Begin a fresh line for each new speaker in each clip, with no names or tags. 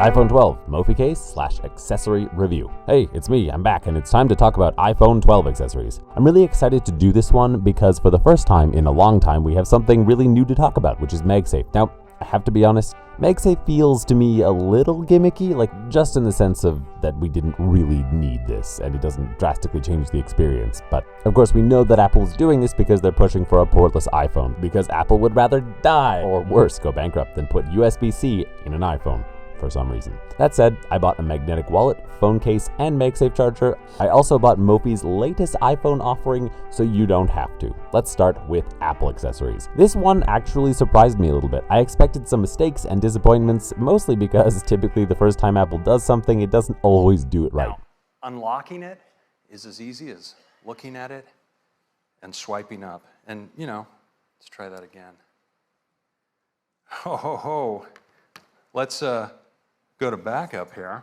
iPhone 12 Mophie case / accessory review. Hey, it's me, I'm back, and it's time to talk about iPhone 12 accessories. I'm really excited to do this one because for the first time in a long time we have something really new to talk about, which is MagSafe. Now, I have to be honest, MagSafe feels to me a little gimmicky, like just in the sense of that we didn't really need this and it doesn't drastically change the experience. But of course we know that Apple's doing this because they're pushing for a portless iPhone, because Apple would rather die, or worse, go bankrupt, than put USB-C in an iPhone for some reason. That said, I bought a magnetic wallet, phone case, and MagSafe charger. I also bought Mophie's latest iPhone offering, so you don't have to. Let's start with Apple accessories. This one actually surprised me a little bit. I expected some mistakes and disappointments, mostly because typically the first time Apple does something, it doesn't always do it right.
Now, unlocking it is as easy as looking at it and swiping up. And, let's try that again. Ho, ho, ho. Let's go to backup here.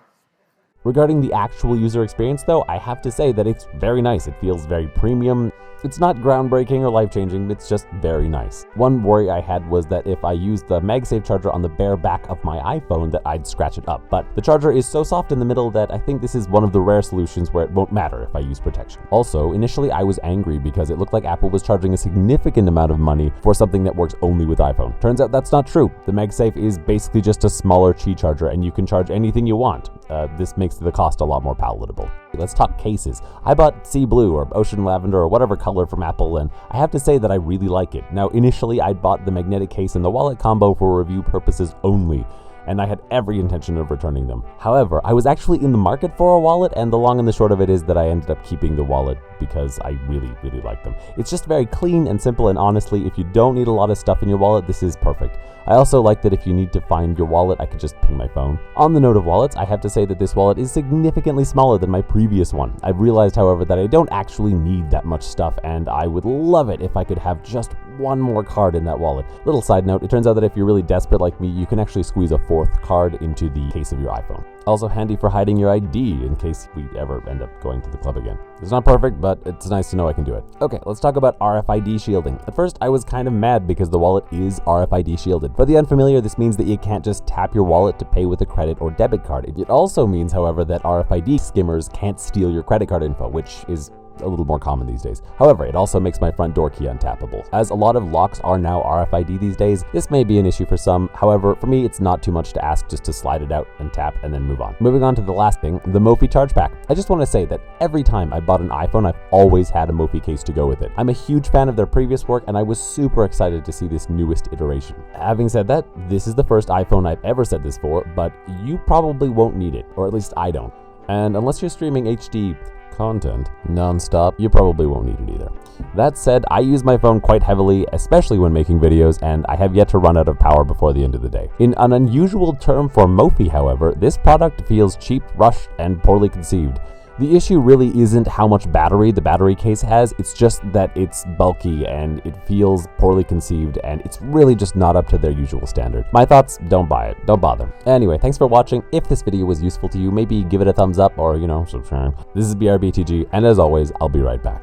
Regarding the actual user experience though, I have to say that it's very nice. It feels very premium. It's not groundbreaking or life-changing, it's just very nice. One worry I had was that if I used the MagSafe charger on the bare back of my iPhone that I'd scratch it up, but the charger is so soft in the middle that I think this is one of the rare solutions where it won't matter if I use protection. Also, initially I was angry because it looked like Apple was charging a significant amount of money for something that works only with iPhone. Turns out that's not true. The MagSafe is basically just a smaller Qi charger and you can charge anything you want. This makes the cost a lot more palatable. Let's talk cases. I bought Sea Blue or Ocean Lavender or whatever color from Apple, and I have to say that I really like it. Now, initially I bought the magnetic case and the wallet combo for review purposes only, and I had every intention of returning them. However, I was actually in the market for a wallet, and the long and the short of it is that I ended up keeping the wallet because I really, really like them. It's just very clean and simple, and honestly, if you don't need a lot of stuff in your wallet, this is perfect. I also like that if you need to find your wallet, I could just ping my phone. On the note of wallets, I have to say that this wallet is significantly smaller than my previous one. I've realized, however, that I don't actually need that much stuff, and I would love it if I could have just one more card in that wallet. Little side note, it turns out that if you're really desperate like me, you can actually squeeze a fourth card into the case of your iPhone. Also handy for hiding your ID in case we ever end up going to the club again. It's not perfect, but it's nice to know I can do it. Okay, let's talk about RFID shielding. At first, I was kind of mad because the wallet is RFID shielded. For the unfamiliar, this means that you can't just tap your wallet to pay with a credit or debit card. It also means, however, that RFID skimmers can't steal your credit card info, which is a little more common these days. However, it also makes my front door key untappable. As a lot of locks are now RFID these days, this may be an issue for some. However, for me, it's not too much to ask just to slide it out and tap and then move on. Moving on to the last thing, the Mophie charge pack. I just want to say that every time I bought an iPhone, I've always had a Mophie case to go with it. I'm a huge fan of their previous work, and I was super excited to see this newest iteration. Having said that, this is the first iPhone I've ever said this for, but you probably won't need it, or at least I don't. And unless you're streaming HD content non-stop, you probably won't need it either. That said, I use my phone quite heavily, especially when making videos, and I have yet to run out of power before the end of the day. In an unusual term for Mophie, however, this product feels cheap, rushed, and poorly conceived. The issue really isn't how much battery the battery case has, it's just that it's bulky and it feels poorly conceived, and it's really just not up to their usual standard. My thoughts, don't buy it, don't bother. Anyway, thanks for watching. If this video was useful to you, maybe give it a thumbs up or, subscribe. This is BRBTG, and as always, I'll be right back.